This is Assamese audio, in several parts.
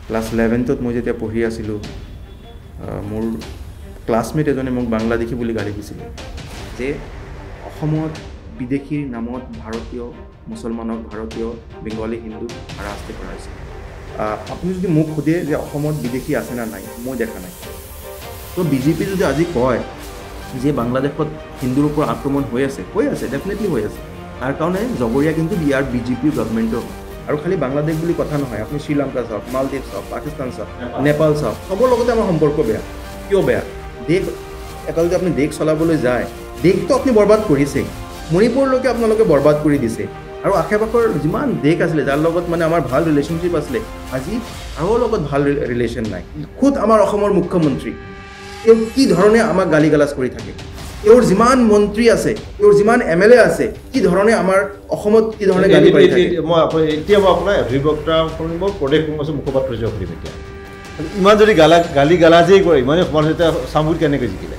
ক্লাছ 11ত মই যেতিয়া পঢ়ি আছিলোঁ মোৰ ক্লাছমেট এজনে মোক বাংলা দেখি বুলি গালি দিছিলে যে অসমত বিদেশীৰ নামত ভাৰতীয় মুছলমানক ভাৰতীয় বেংগলী হিন্দুক হাৰাশাস্তি কৰা হৈছে। আপুনি যদি মোক সোধে যে অসমত বিদেশী আছে না নাই, মই দেখা নাই। তো বিজেপি যদি আজি কয় যে বাংলাদেশত হিন্দুৰ ওপৰত আক্ৰমণ হৈ আছে ডেফিনেটলি হৈ আছে। তাৰ কাৰণে জগৰীয়া কিন্তু ইয়াৰ বিজেপি গভৰ্ণমেণ্টৰ আৰু খালি বাংলাদেশ বুলি কথা নহয়, আপুনি শ্ৰীলংকা চাওক, মালদ্বীপ চাওক, পাকিস্তান চাওক, নেপাল চাওক, চবৰ লগতে আমাৰ সম্পৰ্ক বেয়া। কিয় বেয়া? দেশ এটা যদি আপুনি দেশ চলাবলৈ যায়, দেশটো আপুনি বৰবাদ কৰিছেই, মণিপুৰলৈকে আপোনালোকে বৰবাদ কৰি দিছে। আৰু আশে পাশৰ যিমান দেশ আছিলে যাৰ লগত মানে আমাৰ ভাল ৰিলেশ্যনশ্বিপ আছিলে, আজি কাৰো লগত ভাল ৰিলেশ্যন নাই। খুদ আমাৰ অসমৰ মুখ্যমন্ত্ৰী তেওঁ কি ধৰণে আমাক গালি গালাজ কৰি থাকে, তেওঁৰ যিমান মন্ত্ৰী আছে, তেওঁৰ যিমান MLA আছে, কি ধৰণে আমাৰ অসমত কি ধৰণে গালি পাৰি থাকে। এতিয়া মই আপোনাৰ অধিবক্তা প্ৰদেশ কংগ্ৰেছৰ মুখপাত্ৰ হিচাপে সুধিম। এতিয়া ইমান যদি গালি গালাজেই কৰে, ইমানে সমাজ এতিয়া চামগুৰিত কেনেকৈ জিকিলে?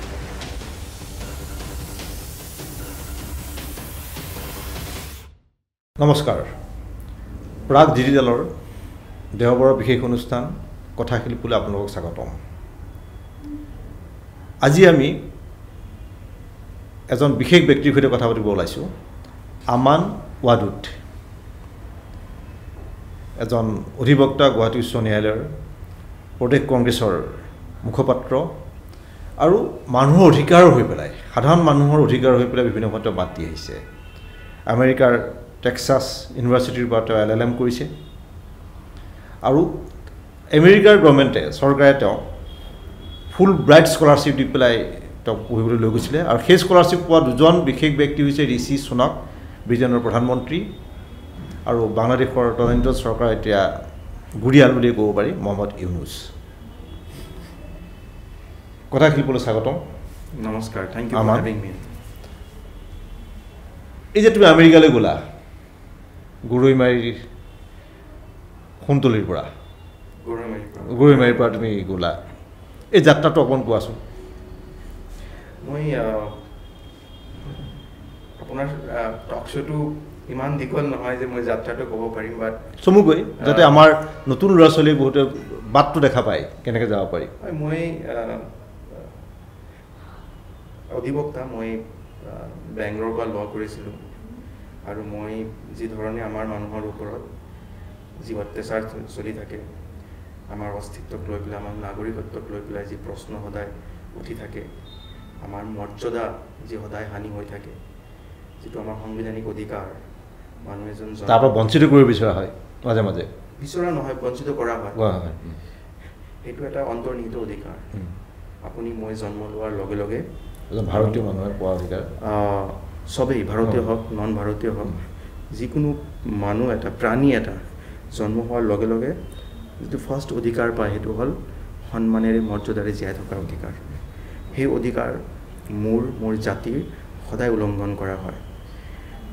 নমস্কাৰ, প্ৰাগ ডিজিটেলৰ দেওবাৰৰ বিশেষ অনুষ্ঠান কথাশিল্পীলৈ আপোনালোকক স্বাগতম। আজি আমি এজন বিশেষ ব্যক্তিৰ সৈতে কথা পাতিব ওলাইছোঁ। আমান ৱাদুদ, এজন অধিবক্তা, গুৱাহাটী উচ্চ ন্যায়ালয়ৰ প্ৰদেশ কংগ্ৰেছৰ মুখপাত্ৰ আৰু মানুহৰ অধিকাৰৰ হৈ পেলাই, সাধাৰণ মানুহৰ অধিকাৰ হৈ পেলাই বিভিন্ন ক্ষেত্ৰত মাত দি আহিছে। আমেৰিকাৰ টেক্সাছ ইউনিভাৰ্চিটিৰ পৰা তেওঁ LLM কৰিছে আৰু আমেৰিকাৰ গভৰ্ণমেণ্টে, চৰকাৰে তেওঁক ফুল ব্ৰাইট স্কলাৰশ্বিপ দি পেলাই তেওঁক পঢ়িবলৈ লৈ গৈছিলে। আৰু সেই স্কলাৰশ্বিপ পোৱা দুজন বিশেষ ব্যক্তি হৈছে ঋষি সোনাক, ব্ৰিটেইনৰ প্ৰধানমন্ত্ৰী, আৰু বাংলাদেশৰ তদানীন্তন চৰকাৰ এতিয়া গুৰিয়াল বুলি ক'ব পাৰি, মহম্মদ ইউনুছ। কথাশিল্পলৈ স্বাগতম। নমস্কাৰ, থেংক ইউ ফৰ হেভিং মি। এই যে তুমি আমেৰিকালৈ গ'লা, গৰৈমাৰীৰ সোণতলীৰ পৰা, গৰৈমাৰীৰ পৰা তুমি গ'লা, এই যাত্ৰাটো অকণ কোৱাচোন। মই আপোনাৰ টক শ্ব'টো ইমান দীঘল নহয় যে মই যাত্ৰাটো ক'ব পাৰিম, বাট চমুকৈ যাতে আমাৰ নতুন ল'ৰা ছোৱালীয়ে বহুতে বাটটো দেখা পায় কেনেকৈ যাব পাৰি। মই অধিবক্তা, মই বেংগলোৰৰ পৰা ল' কৰিছিলোঁ আৰু মই যি ধৰণে আমাৰ মানুহৰ ওপৰত যি অত্যাচাৰ চলি থাকে, আমাৰ অস্তিত্বক লৈ পেলাই, আমাৰ নাগৰিকত্বক লৈ পেলাই যি প্ৰশ্ন সদায় উঠি থাকে, আমাৰ মৰ্যাদা যি সদায় হানি হৈ থাকে, যিটো আমাৰ সাংবিধানিক অধিকাৰ, মানুহ এজন তাৰ পৰা বঞ্চিত কৰিব বিচৰা হয়, মাজে মাজে বিচৰা নহয়, বঞ্চিত কৰা হয়। সেইটো এটা অন্তৰ্নিহিত অধিকাৰ। আপুনি মই জন্ম লোৱাৰ লগে লগে এজন ভাৰতীয় মানুহে পোৱা অধিকাৰ, চবেই, ভাৰতীয় হওক নন ভাৰতীয় হওক, যিকোনো মানুহ এটা, প্ৰাণী এটা জন্ম হোৱাৰ লগে লগে যিটো ফাৰ্ষ্ট অধিকাৰ পায় সেইটো হ'ল সন্মানেৰে মৰ্যাদাৰে জীয়াই থকাৰ অধিকাৰ। সেই অধিকাৰ মোৰ জাতিৰ সদায় উলংঘন কৰা হয়।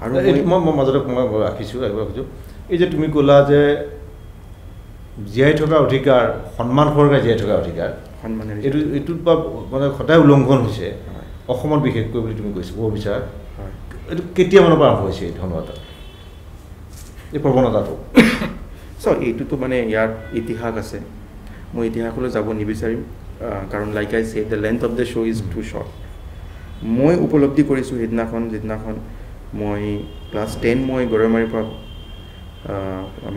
আৰু মই মাজতে মই ৰাখিছোঁ, খোজোঁ, এই যে তুমি ক'লা যে জীয়াই থকাৰ অধিকাৰ, সন্মান সহকাৰে জীয়াই থকাৰ অধিকাৰ, সন্মানেৰে এইটোত পৰা মানে সদায় উলংঘন হৈছে অসমত বিশেষকৈ বুলি তুমি কৈছা, ক'ব বিচাৰা। এইটো কেতিয়ামানৰ পৰা আৰম্ভ হৈছে এই ধৰণৰ এই প্ৰৱণতাটো? এইটোতো মানে ইয়াৰ ইতিহাস আছে, মই ইতিহাসলৈ যাব নিবিচাৰিম, কাৰণ like I say the length of the show' is too short. মই উপলব্ধি কৰিছোঁ যিদিনাখন মই ক্লাছ 10 মই গৰৈমাৰীৰ পৰা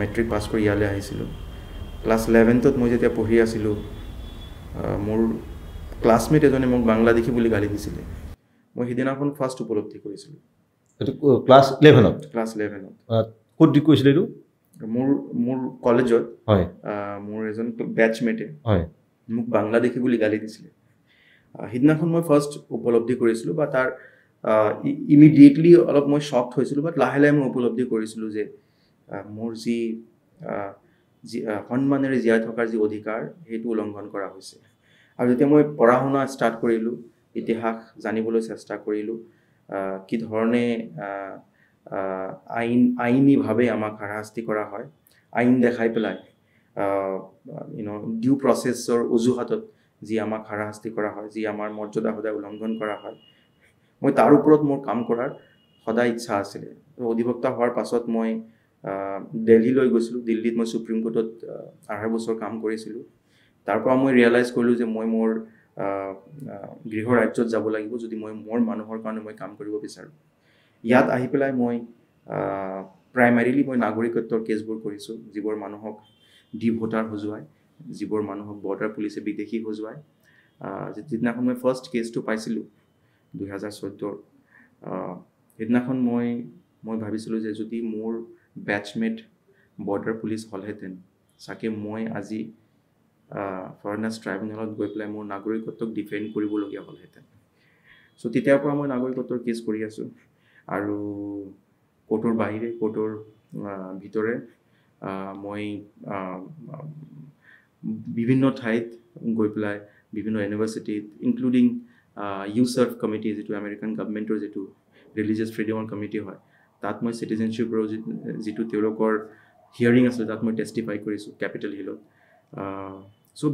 মেট্ৰিক পাছ কৰি ইয়ালৈ আহিছিলোঁ। ক্লাছ 11ত মই যেতিয়া পঢ়ি আছিলোঁ মোৰ ক্লাছমেট এজনে মোক বাংলা দেখি বুলি গালি দিছিলে। মই সেইদিনাখন ফাৰ্ষ্ট উপলব্ধি কৰিছিলোঁ। এইটো ক্লাছ 11ত? ক্লাছ 11ত। ক'ত দি কৈছিলে এইটো? মোৰ কলেজত। হয়। মোৰ এজন বেটচমেটে হয় মোক বাংলা দেখি বুলি গালি দিছিলে। সেইদিনাখন মই ফাৰ্ষ্ট উপলব্ধি কৰিছিলোঁ, বা তাৰ ইমিডিয়েটলি অলপ মই শ্বকড হৈছিলোঁ, বাট লাহে লাহে মই উপলব্ধি কৰিছিলোঁ যে মোৰ যি সন্মানেৰে জীয়াই থকাৰ যি অধিকাৰ, সেইটো উলংঘন কৰা হৈছে। আৰু যেতিয়া মই পঢ়া শুনা ষ্টাৰ্ট কৰিলোঁ, ইতিহাস জানিবলৈ চেষ্টা কৰিলোঁ, কি ধৰণে আইনীভাৱে আমাক হাৰাশাস্তি কৰা হয়, আইন দেখাই পেলাই ডিউ প্ৰচেছৰ অজুহাতত যি আমাক হাৰাশাস্তি কৰা হয়, যি আমাৰ মৰ্যাদা সদায় উলংঘন কৰা হয়, মই তাৰ ওপৰত মোৰ কাম কৰাৰ সদায় ইচ্ছা আছিলে। অধিবক্তা হোৱাৰ পাছত মই দিল্লীলৈ গৈছিলোঁ। দিল্লীত মই সুপ্ৰিম কোৰ্টত 2.5 বছৰ কাম কৰিছিলোঁ। তাৰ পৰা মই ৰিয়েলাইজ কৰিলোঁ যে মই মোৰ গৃহ ৰাজ্যত যাব লাগিব যদি মই মোৰ মানুহৰ কাৰণে মই কাম কৰিব বিচাৰোঁ। ইয়াত আহি পেলাই মই প্ৰাইমাৰীলি মই নাগৰিকত্বৰ কেছবোৰ কৰিছোঁ, যিবোৰ মানুহক ভোটাৰ সজুৱাই, যিবোৰ মানুহক বৰ্ডাৰ পুলিচে বিদেশী সজুৱাই। যিদিনাখন মই ফাৰ্ষ্ট কেছটো পাইছিলোঁ 2014, সেইদিনাখন মই ভাবিছিলোঁ যে যদি মোৰ বেটচমেট বৰ্ডাৰ পুলিচ হ'লহেঁতেন, চাগে মই আজি ফৰেনাৰ্ছ ট্ৰাইব্যুনেলত গৈ পেলাই মোৰ নাগৰিকত্বক ডিফেণ্ড কৰিবলগীয়া হ'লহেঁতেন। চ' তেতিয়াৰ পৰা মই নাগৰিকত্বৰ কেছ কৰি আছোঁ আৰু কোৰ্টৰ বাহিৰে কোৰ্টৰ ভিতৰে মই বিভিন্ন ঠাইত গৈ পেলাই বিভিন্ন ইউনিভাৰ্চিটিত ইনক্লুডিং ইউচাৰ্ভ কমিটি, যিটো আমেৰিকান গভৰ্ণমেণ্টৰ যিটো ৰিলিজিয়াছ ফ্ৰীডমৰ কমিটি হয়, তাত মই চিটিজেনশ্বিপৰ যিটো তেওঁলোকৰ হিয়াৰিং আছিলে তাত মই টেষ্টিফাই কৰিছোঁ কেপিটেল হিলত। চ'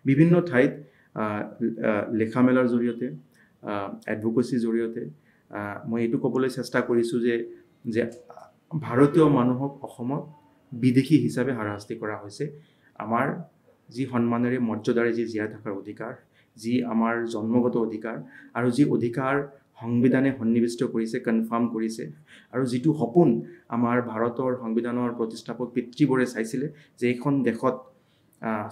বিভিন্ন ঠাইত লেখা মেলাৰ জৰিয়তে, এডভোকেচিৰ জৰিয়তে মই এইটো ক'বলৈ চেষ্টা কৰিছোঁ যে ভাৰতীয় মানুহক অসমত বিদেশী হিচাপে হাৰাশাস্তি কৰা হৈছে। আমাৰ যি সন্মানেৰে মৰ্যাদাৰে যি জীয়াই থকাৰ অধিকাৰ, যি আমাৰ জন্মগত অধিকাৰ আৰু যি অধিকাৰ সংবিধানে সন্নিৱিষ্ট কৰিছে, কনফাৰ্ম কৰিছে, আৰু যিটো সপোন আমাৰ ভাৰতৰ সংবিধানৰ প্ৰতিষ্ঠাপক পিতৃবোৰে চাইছিলে যে এইখন দেশত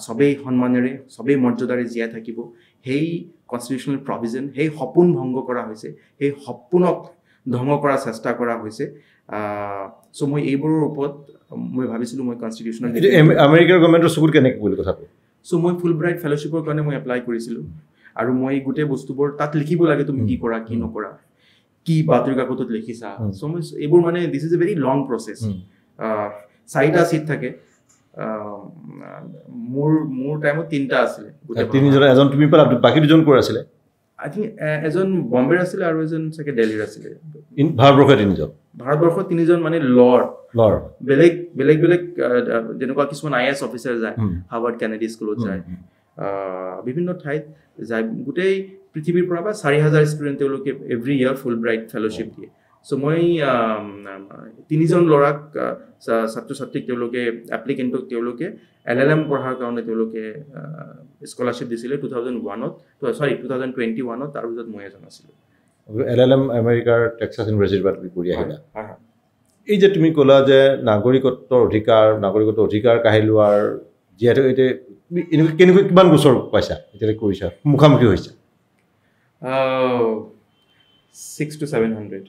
সবেই সন্মানেৰে, সবেই মৰ্যাদাৰে জীয়াই থাকিব, সেই কনষ্টিটিউচনেল প্ৰভিজন, সেই সপোন ভংগ কৰা হৈছে, সেই সপোনক ধ্বংস কৰাৰ চেষ্টা কৰা হৈছে। চ' মই এইবোৰৰ ওপৰত মই ভাবিছিলোঁ মই কনষ্টিটিউচনেল আমেৰিকাৰ গভৰ্ণমেণ্টৰ চকুত কেনেকৈ বুলি কথাটো। চ' মই ফুল ব্ৰাইট ফেলোশ্বিপৰ কাৰণে মই এপ্লাই কৰিছিলোঁ আৰু মই গোটেই বস্তুবোৰ তাত লিখিব লাগে, তুমি কি কৰা কি নকৰা, কি বাতৰি কাকতত লিখিছা। চ' মই এইবোৰ মানে this is a very long process. 4টা ছিট থাকে, মোৰ টাইমত 3টা আছিলে। তিনিজন, এজন তুমি পালা, বাকী দুজন ক'ৰ আছিলে? আই থিংক এজন বম্বেৰ আছিলে আৰু এজন চাগে দিল্লীৰ আছিলে। ভাৰতবৰ্ষৰ 3জন? ভাৰতবৰ্ষৰ 3জন মানে বেলেগ যেনেকুৱা কিছুমান IAS অফিচাৰ যায়, হাৰ্ভাৰ্ড কেনেডি স্কুলত যায়, বিভিন্ন ঠাইত যায়, গোটেই পৃথিৱীৰ পৰা বা 4,000 ষ্টুডেণ্ট তেওঁলোকে এভৰি ইয়াৰ ফুল ব্ৰাইট ফেলোশ্বিপ দিয়ে। চ' মই 3জন ল'ৰাক, ছাত্ৰ ছাত্ৰীক তেওঁলোকে, এপ্লিকেণ্টক তেওঁলোকে LLM পঢ়াৰ কাৰণে তেওঁলোকে স্কলাৰশ্বিপ দিছিলে 2021, তাৰপিছত মই এজন আছিলোঁ। LLM আমেৰিকাৰ টেক্সাছ ইউনিভাৰ্চিটিৰ পৰা তুমি পঢ়ি আহিলা। এই যে তুমি ক'লা যে নাগৰিকত্বৰ অধিকাৰ কাঢ়ি লোৱাৰ যিহেতু এতিয়া এনেকুৱা কেনেকৈ কিমান বছৰ পাইছা এতিয়ালৈ কৰিছা, মুখামুখি হৈছা? 600 to 700।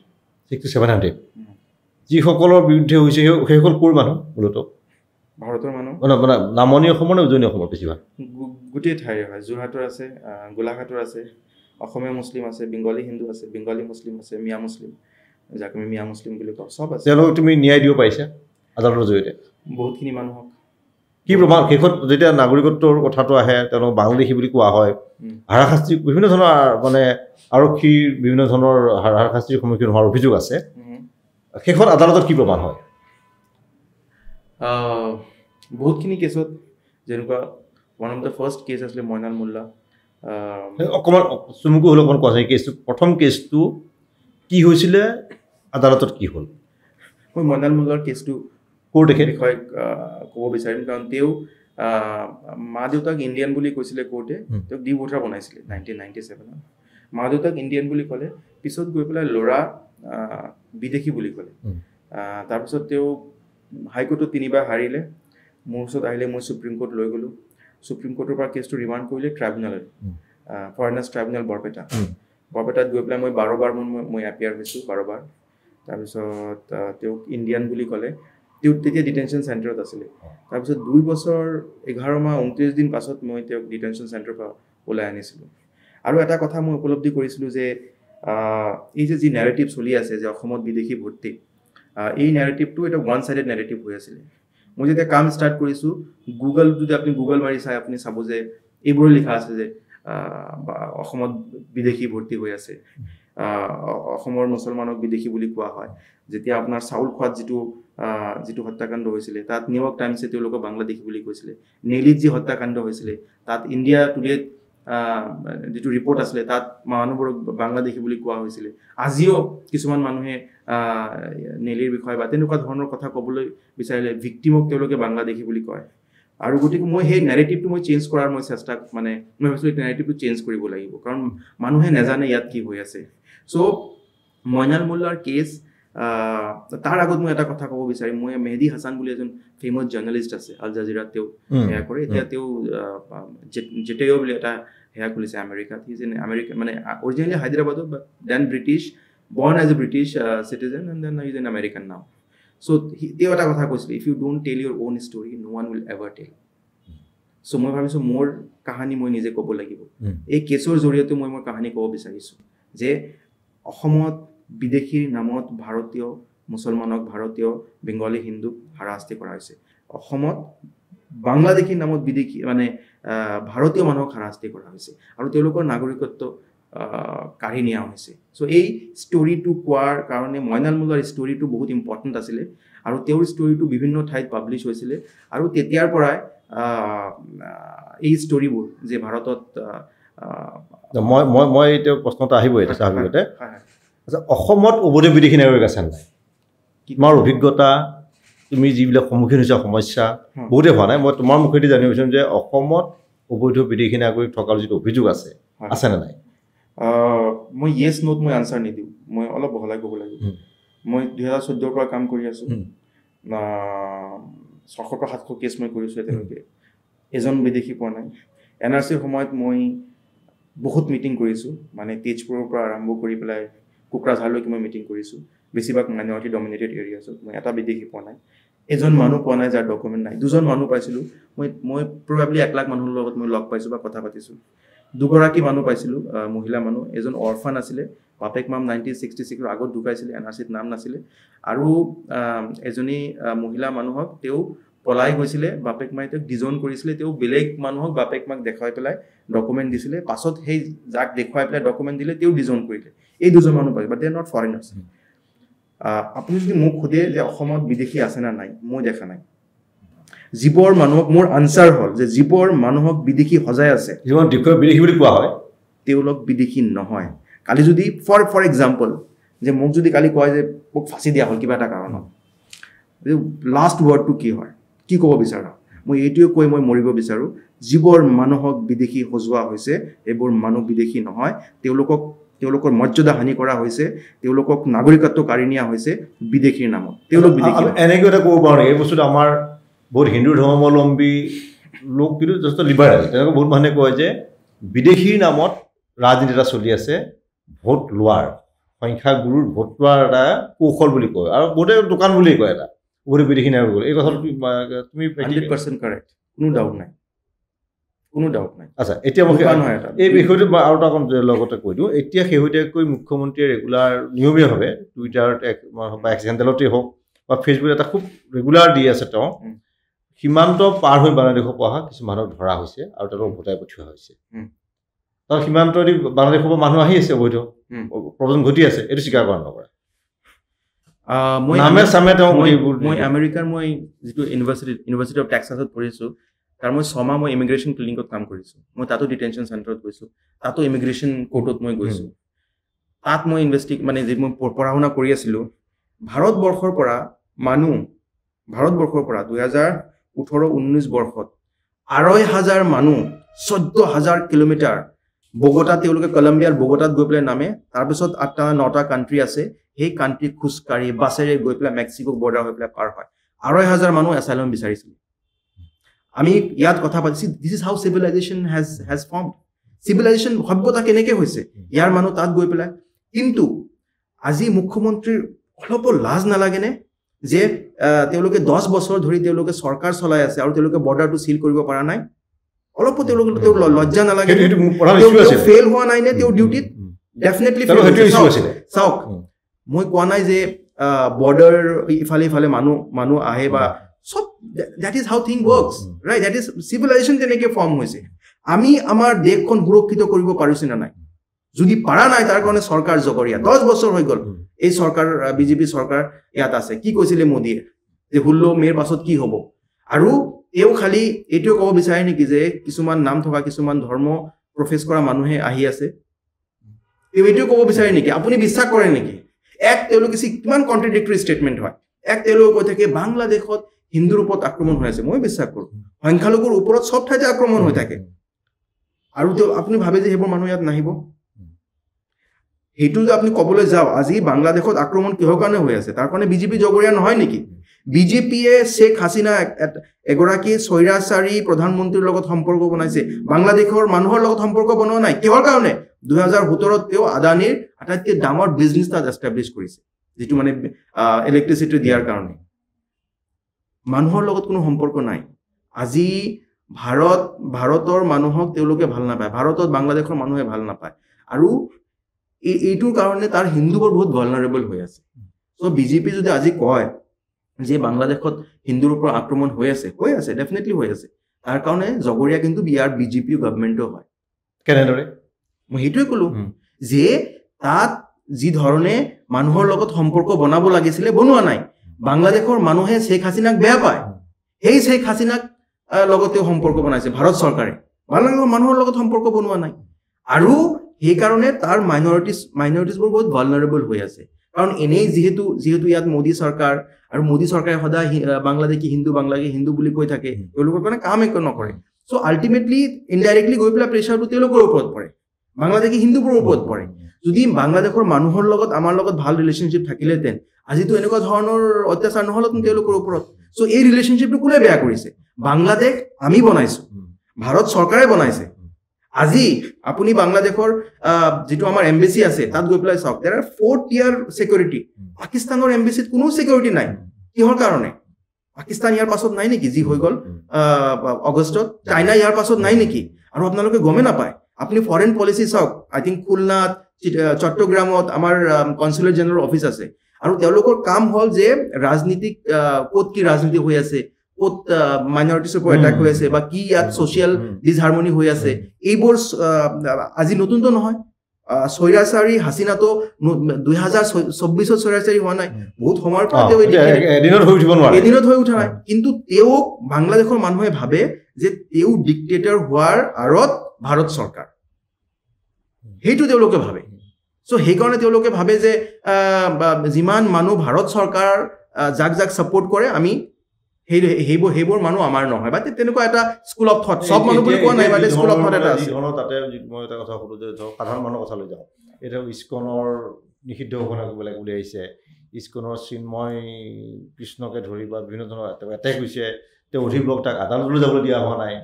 যিসকলৰ বিৰুদ্ধে হৈছে সেইসকল ক'ৰ মানুহ? মূলতঃ ভাৰতৰ মানুহ। মানে নামনি অসমৰ নে উজনি অসমৰ? বেছিভাগ গোটেই ঠাইৰ হয়। যোৰহাটৰ আছে, গোলাঘাটৰ আছে, অসমীয়া মুছলিম আছে, বেংগলী হিন্দু আছে, বেংগলী মুছলিম আছে, মিয়া মুছলিম, যাক আমি মিয়া মুছলিম বুলি কওঁ, চব আছে। তেওঁলোকক তুমি ন্যায় দিব পাৰিছা আদালতৰ জৰিয়তে? বহুতখিনি মানুহক। কি প্ৰমাণ? শেষত যেতিয়া নাগৰিকত্বৰ কথাটো আহে, তেওঁলোকক বাংলাদেশী বুলি কোৱা হয়, হাৰাশাস্তি, বিভিন্ন ধৰণৰ মানে আৰক্ষীৰ বিভিন্ন ধৰণৰ হাৰাশাস্তিৰ সন্মুখীন হোৱাৰ অভিযোগ আছে। শেষত আদালতত কি প্ৰমাণ হয়? বহুতখিনি কেছত, যেনেকুৱা one of the first case আছিলে মইনাল মোল্লা। অকণমান চমুকৈ হ'লে অকণমান কোৱাচোন, কেছটো, প্ৰথম কেছটো কি হৈছিলে, আদালতত কি হ'ল? মই মইনাল মোল্লাৰ কেছটো বিষয়ে ক'ব বিচাৰিম, কাৰণ তেওঁ মা দেউতাক ইণ্ডিয়ান বুলি কৈছিলে কোৰ্টে, তেওঁক ডিভোটাৰ বনাইছিলে 1997। মা দেউতাক ইণ্ডিয়ান বুলি ক'লে, পিছত গৈ পেলাই ল'ৰা বিদেশী বুলি ক'লে। তাৰপিছত তেওঁ হাইকোৰ্টত 3বাৰ হাৰিলে, মোৰ ওচৰত আহিলে, মই সুপ্ৰিম কোৰ্ট লৈ গ'লোঁ। সুপ্ৰিম কোৰ্টৰ পৰা কেছটো ৰিমাণ্ড কৰিলে ট্ৰাইব্যুনেলত, ফৰেনাৰ্ছ ট্ৰাইব্যুনেল বৰপেটাত গৈ পেলাই মই 12 বাৰ মই এপিয়াৰ হৈছোঁ, 12 বাৰ। তাৰপিছত তেওঁক ইণ্ডিয়ান বুলি ক'লে, তেওঁ তেতিয়া ডিটেনশ্যন চেণ্টাৰত আছিলে। তাৰপিছত 2 বছৰ 11 মাহ 29 দিন পাছত মই তেওঁক ডিটেনশ্যন চেণ্টাৰৰ পৰা ওলাই আনিছিলোঁ। আৰু এটা কথা মই উপলব্ধি কৰিছিলোঁ যে এই যি নেৰেটিভ চলি আছে যে অসমত বিদেশী ভৰ্তি, এই নেৰেটিভটো এটা ওৱান ছাইডেড নেৰেটিভ হৈ আছিলে। মই যেতিয়া কাম ষ্টাৰ্ট কৰিছোঁ, যদি আপুনি গুগল মাৰি চাই, আপুনি চাব যে এইবোৰে লিখা আছে যে অসমত বিদেশী ভৰ্তি হৈ আছে, অসমৰ মুছলমানক বিদেশী বুলি কোৱা হয়। যেতিয়া আপোনাৰ চাউল খোৱাত যিটো হত্যাকাণ্ড হৈছিলে, তাত নিউয়ৰ্ক টাইমছে তেওঁলোকক বাংলাদেশী বুলি কৈছিলে। নেলিত যি হত্যাকাণ্ড হৈছিলে, তাত ইণ্ডিয়া টুডেত যিটো ৰিপৰ্ট আছিলে তাত মানুহবোৰক বাংলাদেশী বুলি কোৱা হৈছিলে আজিও কিছুমান মানুহে নেলিৰ বিষয়ে বা তেনেকুৱা ধৰণৰ কথা ক'বলৈ বিচাৰিলে ভিক্টিমক তেওঁলোকে বাংলাদেশী বুলি কয় আৰু গতিকে মই সেই নেৰেটিভটো মই চেঞ্জ কৰাৰ মই চেষ্টা মানে মই ভাবিছিলোঁ নেৰেটিভটো চেঞ্জ কৰিব লাগিব কাৰণ মানুহে নাজানে ইয়াত কি হৈ আছে চ' মইনাল মোল্লাৰ কেছ তাৰ আগত মই এটা কথা ক'ব বিচাৰিম মই মেহদি হাছান বুলি এজন ফেমাছ জাৰ্নেলিষ্ট আছে আল জাজিৰাত তেওঁ সেয়া কৰে এতিয়া তেওঁ জেটেও বুলি এটা সেয়া খুলিছে আমেৰিকাত হিজ ইন আমেৰিকা মানে অৰিজিনেলি হায়দৰাবাদত but then British born as a British citizen and then he's an American now so তেওঁ এটা কথা কৈছিলে if you don't tell your own story no one will ever tell so মই ভাবিছো মোৰ কাহিনী মই নিজে ক'ব লাগিব এই কেছৰ জৰিয়তে মই মোৰ কাহিনী ক'ব বিচাৰিছো যে অসমত বিদেশীৰ নামত ভাৰতীয় মুছলমানক ভাৰতীয় বেংগলী হিন্দুক হাৰাশাস্তি কৰা হৈছে অসমত বাংলাদেশীৰ নামত বিদেশী মানে ভাৰতীয় মানুহক হাৰাশাস্তি কৰা হৈছে আৰু তেওঁলোকৰ নাগৰিকত্ব কাঢ়ি নিয়া হৈছে চ' এই ষ্টৰিটো কোৱাৰ কাৰণে মইনাল মোল্লাৰ ষ্টৰিটো বহুত ইম্পৰ্টেণ্ট আছিলে আৰু তেওঁৰ ষ্টৰিটো বিভিন্ন ঠাইত পাব্লিছ হৈছিলে আৰু তেতিয়াৰ পৰাই এই ষ্টৰিবোৰ যে ভাৰতত মই এতিয়া প্ৰশ্নটো আহিব এতিয়া স্বাভাৱিকতে আচ্ছা অসমত অবৈধ বিদেশী নাগৰিক আছে নাই তোমাৰ অভিজ্ঞতা তুমি যিবিলাক সন্মুখীন হৈছা সমস্যা বহুতে হোৱা নাই মই তোমাৰ মুখেদি জানিব বিচাৰিম যে অসমত অবৈধ বিদেশী নাগৰিক থকাৰ যিটো অভিযোগ আছে আছেনে নাই মই য়েছ নোট মই আনচাৰ নিদিওঁ মই অলপ বহলাই ক'ব লাগিব মই 2014 পৰা কাম কৰি আছোঁ 600-700 কেছ মই কৰিছোঁ এতিয়ালৈকে এজন বিদেশী পোৱা নাই NRCৰ সময়ত মই বহুত মিটিং কৰিছোঁ মানে তেজপুৰৰ পৰা আৰম্ভ কৰি পেলাই কোকৰাঝাৰলৈকে মই মিটিং কৰিছোঁ বেছিভাগ মাইনৰিটি ডমিনেটেড এৰিয়াছত মই এটা বিদেশী পোৱা নাই এজন মানুহ পোৱা নাই যাৰ ডকুমেণ্ট নাই দুজন মানুহ পাইছিলোঁ মই প্ৰবাবলি 1 লাখ মানুহৰ লগত মই লগ পাইছোঁ বা কথা পাতিছোঁ দুগৰাকী মানুহ পাইছিলোঁ মহিলা মানুহ এজন অৰফান আছিলে বাপেক মাম 1966 আগত ঢুকাইছিলে NRCত নাম নাছিলে আৰু এজনী মহিলা মানুহক তেওঁ পলাই গৈছিলে বাপেক মাই তেওঁক ডিজন কৰিছিলে তেওঁ বেলেগ মানুহক বাপেক মাক দেখুৱাই পেলাই ডকুমেণ্ট দিছিলে পাছত সেই যাক দেখুৱাই পেলাই ডকুমেণ্ট দিলে তেওঁ ডিজন কৰিলে এই দুজন মানুহ পাইছে বাট দে নট ফৰেনাৰ্ছ আপুনি যদি মোক সোধে যে অসমত বিদেশী আছে না নাই মই দেখা নাই জীবৰ মানুহক মোৰ আনসাৰ হল যে জীবৰ মানুহক বিদেশী সজাই আছে জীবন দেখুৱাই বিদেশী বুলি কোৱা হয় তেওঁলোক বিদেশী নহয় কালি যদি ফৰ এক্সাম্পল যে মোক যদি কালি কয় যে মোক ফাঁচি দিয়া হল কিবা এটা কাৰণত লাষ্ট ৱৰ্ডটো কি হয় কি ক'ব বিচাৰা মই এইটোৱে কৈ মই মৰিব বিচাৰো জীবৰ মানুহক বিদেশী সজোৱা হৈছে এইবোৰ মানুহ বিদেশী নহয় তেওঁলোকৰ মৰ্যাদা হানি কৰা হৈছে তেওঁলোকক নাগৰিকত্ব কাঢ়ি নিয়া হৈছে বিদেশীৰ নামত তেওঁলোক বিদেশী এনেকৈ এটা ক'ব পাৰোঁ এই বস্তুটো আমাৰ বহুত হিন্দু ধৰ্মাৱলম্বী লোক কিন্তু যথেষ্ট লিবাৰেল তেনেকৈ বহুত মানুহে কয় যে বিদেশীৰ নামত ৰাজনীতি এটা চলি আছে ভোট লোৱাৰ সংখ্যাগুৰুৰ ভোট লোৱাৰ এটা কৌশল বুলি কয় আৰু বহুতে দোকান বুলি কয় এটা বহুতে বিদেশী নাগৰিক এই কথাটো তুমি 100% কাৰেক্ট কোনো ডাউট নাই আচ্ছা এতিয়া মই এই বিষয়টো আৰু এটা লগতে কৈ দিওঁ এতিয়া শেহতীয়াকৈ মুখ্যমন্ত্ৰীয়ে ৰেগুলাৰ নিয়মীয়াভাৱে টুইটাৰত বা এক্স হেণ্ডেলতেই হওক বা ফেচবুকত এটা খুব ৰেগুলাৰ দি আছে তেওঁ সীমান্ত পাৰ হৈ বাংলাদেশত অহা কিছু মানুহক ধৰা হৈছে আৰু তেওঁলোকক ভোটাই পঠিওৱা হৈছে তাৰ সীমান্ত দি বাংলাদেশৰ পৰা মানুহ আহি আছে অবৈধ প্ৰব্লেম ঘটি আছে এইটো স্বীকাৰ কৰা নকৰা মই আমেৰিকাৰ মই যিটো ইউনিভাৰ্চিটি অফ টেক্সাছত পঢ়িছোঁ তাৰ মই 6 মাহ মই ইমিগ্ৰেশ্যন ক্লিনিকত কাম কৰিছোঁ মই তাতো ডিটেনশ্যন চেণ্টাৰত গৈছোঁ তাতো ইমিগ্ৰেশ্যন কোৰ্টত মই গৈছোঁ তাত মই মানে যি মই পঢ়া শুনা কৰি আছিলোঁ ভাৰতবৰ্ষৰ পৰা 2018-19 বৰ্ষত 2,500 মানুহ 14,000 কিলোমিটাৰ বগোটা তেওঁলোকে কলম্বিয়াৰ বগোটাত গৈ পেলাই নামে তাৰপিছত 8টা-9টা কাণ্ট্ৰি আছে সেই কাণ্ট্ৰি খোজকাঢ়ি বাছেৰে গৈ পেলাই মেক্সিকো বৰ্ডাৰ হৈ পেলাই পাৰ হয় 2,500 মানুহ এছাইলাম বিচাৰিছিল আমি ইয়াত কথা পাতিছি this is how civilization has formed civilization সভ্যতা কেনেকৈ হৈছে ইয়াৰ মানুহ তাত গৈ পেলাই কিন্তু আজি মুখ্যমন্ত্ৰীৰ অলপ লাজ নালাগেনে যে তেওঁলোকে 10 বছৰ ধৰি তেওঁলোকে চৰকাৰ চলাই আছে আৰু তেওঁলোকে বৰ্ডাৰটো সিল কৰিব পৰা নাই অলপ তেওঁলোকৰ লজ্জা নালাগে ফেল হোৱা নাই নে তেওঁৰ ডিউটিত ডেফিনেটলি ফেল হৈছে চাওক মই কোৱা নাই যে বৰ্ডাৰ ইফালে মানুহ আহে বা সব that is how thing works right that is civilization তেনেকৈ ফৰ্ম হৈছে আমি আমাৰ দেশখন সুৰক্ষিত কৰিব পাৰিছো না নাই যদি পাৰা নাই তাৰ কাৰণে চৰকাৰ জগৰীয়া 10 বছৰ হৈ গ'ল এই চৰকাৰ বিজেপি চৰকাৰ ইয়াত আছে কি কৈছিলে মোদীয়ে যে 16 মেৰ পাছত কি হ'ব আৰু এও খালি এইটো ক'ব বিচাৰে নেকি যে কিছুমান নাম থকা কিছুমান ধৰ্ম প্ৰফেছ কৰা মানুহে আহি আছে এইটো ক'ব বিচাৰে নেকি আপুনি বিশ্বাস কৰে নেকি এক তেওঁলোকে কিমান কন্ট্ৰাডিক্টৰি ষ্টেটমেণ্ট হয় এক তেওঁলোকে কৈ থাকে বাংলাদেশত হিন্দুৰ ওপৰত আক্ৰমণ হৈ আছে মই বিশ্বাস কৰোঁ সংখ্যালঘুৰ ওপৰত সব ঠাইতে আক্ৰমণ হৈ থাকে আৰু আপুনি ভাবে যে সেইবোৰ মানুহ ইয়াত নাহিব সেইটো যে আপুনি ক'বলৈ যাওঁ আজি বাংলাদেশত আক্ৰমণ কিহৰ কাৰণে হৈ আছে তাৰ কাৰণে বিজেপি জগৰীয়া নহয় নেকি বিজেপিয়ে শেখ হাসিনা এগৰাকী স্বৈৰাচাৰী প্ৰধানমন্ত্ৰীৰ লগত সম্পৰ্ক বনাইছে বাংলাদেশৰ মানুহৰ লগত সম্পৰ্ক বনোৱা নাই কিহৰ কাৰণে 2017 তেওঁ আদানীৰ আটাইতকৈ ডাঙৰ বিজনেছ তাত এষ্টাব্লিছ কৰিছে যেটো মানে ইলেক্ট্ৰিচিটি দিয়াৰ কাৰণে মানুহৰ লগত কোনো সম্পৰ্ক নাই আজি ভাৰতৰ মানুহক তেওঁলোকে ভাল নাপায় ভাৰতত বাংলাদেশৰ মানুহে ভাল নাপায় আৰু এইটোৰ কাৰণে তাৰ হিন্দুবোৰ বহুত ভালনাৰেবল হৈ আছে সো বিজেপি যদি আজি কয় যে বাংলাদেশত হিন্দুৰ ওপৰত আক্ৰমণ হৈ আছে ডেফিনেটলি হৈ আছে তাৰ কাৰণে জগৰীয়া কিন্তু বিয়াৰ বিজেপি গভৰ্ণমেণ্টও হয় কেনেদৰে মই সেইটোৱে ক'লো যে তাত যি ধৰণে মানুহৰ লগত সম্পৰ্ক বনাব লাগিছিলে বনোৱা নাই বাংলাদেশৰ মানুহে শেখ হাসিনাক বেয়া পায় সেই শেখ হাসিনাক লগতে সম্পৰ্ক বনাইছে ভাৰত চৰকাৰে বাংলাদেশৰ মানুহৰ লগত সম্পৰ্ক বনোৱা নাই আৰু সেই কাৰণে তাৰ মাইনৰিটিজবোৰ বহুত ভালনাৰেবল হৈ আছে কাৰণ এনেই যিহেতু ইয়াত মোদী চৰকাৰ আৰু মোদী চৰকাৰে সদায় বাংলাদেশী হিন্দু বুলি কৈ থাকে তেওঁলোকৰ কাৰণে কাম একো নকৰে সো আল্টিমেটলি ইনডাইৰেক্টলি গৈ পেলাই প্ৰেছাৰটো তেওঁলোকৰ ওপৰত পৰে বাংলাদেশী হিন্দুবোৰৰ ওপৰত পৰে যদি বাংলাদেশৰ মানুহৰ লগত আমাৰ লগত ভাল ৰিলেশ্যনশ্বিপ থাকিলেহেঁতেন আজিতো এনেকুৱা ধৰণৰ অত্যাচাৰ নহ'লহেঁতেন তেওঁলোকৰ ওপৰত সো এই ৰিলেশ্যনশ্বিপটো কোনে বেয়া কৰিছে বাংলাদেশ আমি বনাইছো ভাৰত চৰকাৰে বনাইছে আজি আপুনি বাংলাদেশৰ যেটো আমাৰ এমবেসি আছে তাত গৈ পেলাই চাওক দেয়াৰ 4 টিয়াৰ সিকিউৰিটি পাকিস্তানৰ এমবেসিত কোনো সিকিউৰিটি নাই কিহৰ কাৰণে পাকিস্তান ইয়াৰ পাছত নাই নেকি যি হৈ গ'ল আগষ্টত চাইনা ইয়াৰ পাছত নাই নেকি আৰু আপোনালোকে গমে নাপায় আপুনি ফৰেন পলিচি চাওক আই থিংক খুলনাত চট্টগ্ৰামত আমাৰ কনসুলেট জেনেৰেল অফিচ আছে আৰু তেওঁলোকৰ কাম হ'ল যে ৰাজনীতিক ক'ত কি ৰাজনীতি হৈ আছে ক'ত মাইনৰিটিৰ ওপৰত এটাক হৈ আছে বা কি ইয়াত সোশ্যাল ডিসহাৰমনি হৈ আছে এইবোৰ আজি নতুনটো নহয় স্বৈৰাচাৰী হাসিনাটো 2024 স্বৈৰাচাৰী হোৱা নাই বহুত সময়ৰ পৰা তেওঁ এদিনত হৈ উঠা নাই কিন্তু তেওঁক বাংলাদেশৰ মানুহে ভাবে যে তেওঁ ডিক্টেটৰ হোৱাৰ আৰত ভাৰত চৰকাৰ সেইটো তেওঁলোকে ভাবে সো সেইকাৰণে তেওঁলোকে ভাবে যে যিমান মানুহ ভাৰত চৰকাৰ যাক সাপোৰ্ট কৰে আমি সেইবোৰ মানুহ আমাৰ নহয় বা তেনেকুৱা এটা স্কুল অফ থট সব মানুহ বুলি কোৱা নাই বা স্কুল অফ থট এটা আছে তাতে মই এটা কথা ক'লো যে সাধাৰণ মানুহৰ কথা লৈ যাওঁ এটা ইস্কনৰ নিষিদ্ধ ঘোষণা কৰিব লাগে বুলি আহিছে ইস্কনৰ চিন্ময় কৃষ্ণকে ধৰি বা বিভিন্ন ধৰণৰ এটেক হৈছে তেওঁ অধিবক্তাক আদালতলৈ যাবলৈ দিয়া হোৱা নাই